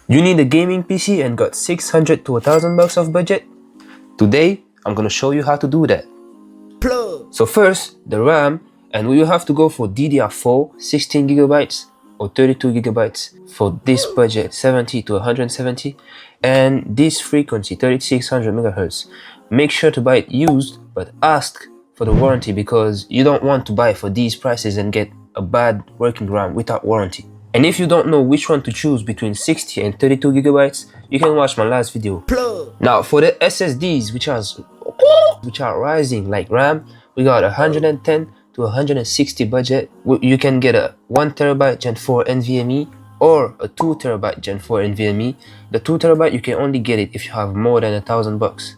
You need a gaming PC and got 600 to 1000 bucks of budget? Today, I'm gonna show you how to do that. So first, the RAM, and we will have to go for DDR4 16 gigabytes or 32 gigabytes for this budget, 70 to 170, and this frequency 3600 megahertz. Make sure to buy it used, but ask for the warranty because you don't want to buy for these prices and get a bad working RAM without warranty. And if you don't know which one to choose between 60 and 32 gigabytes, you can watch my last video. Now for the SSDs, which are rising like RAM, we got 110 to 160 budget. You can get a 1 terabyte Gen 4 NVMe or a 2 terabyte Gen 4 NVMe. The 2 terabyte you can only get it if you have more than 1000 bucks.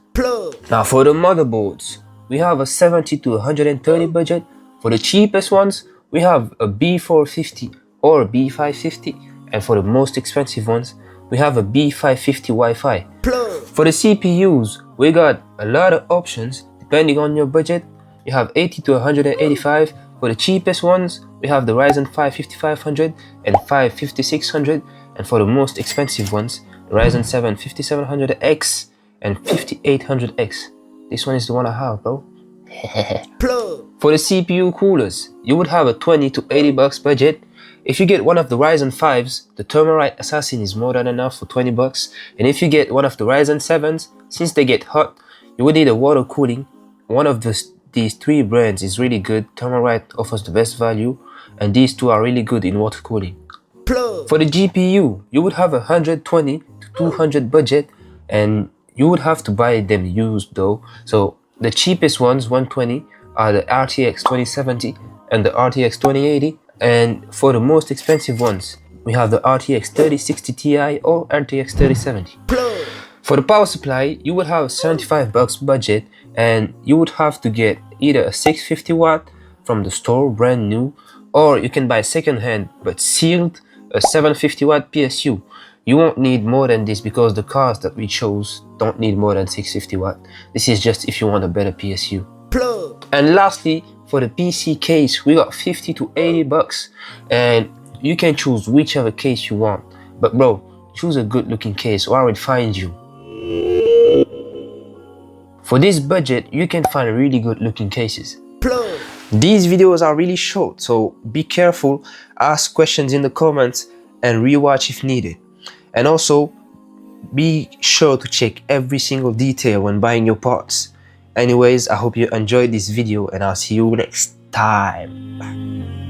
Now for the motherboards, we have a 70 to 130 budget. For the cheapest ones, we have a B450 or a B550, and for the most expensive ones, we have a B550 Wi-Fi. For the CPUs, we got a lot of options depending on your budget. You have 80 to 185. For the cheapest ones, we have the Ryzen 5 5500 and 5 5600, and for the most expensive ones, the Ryzen 7 5700X and 5800X. This one is the one I have, bro. For the CPU coolers, you would have a 20 to 80 bucks budget. If you get one of the Ryzen 5s, the Thermalright Assassin is more than enough for 20 bucks. And if you get one of the Ryzen 7s, since they get hot, you would need a water cooling. One of these three brands is really good. Thermalright offers the best value, and these two are really good in water cooling. For the GPU, you would have a 120 to 200 budget, and you would have to buy them used though. So the cheapest ones, 120, are the RTX 2070 and the RTX 2080. And for the most expensive ones, we have the RTX 3060 Ti or RTX 3070. For the power supply, you would have a 75 bucks budget, and you would have to get either a 650 watt from the store, brand new, or you can buy second hand but sealed, a 750 watt PSU. You won't need more than this because the cars that we chose don't need more than 650 watt. This is just if you want a better PSU. And lastly, for the PC case, we got 50 to 80 bucks, and you can choose whichever case you want. But bro, choose a good looking case or I will find you. For this budget, you can find really good looking cases. These videos are really short, so be careful, ask questions in the comments and rewatch if needed. And also, be sure to check every single detail when buying your parts. Anyways, I hope you enjoyed this video and I'll see you next time.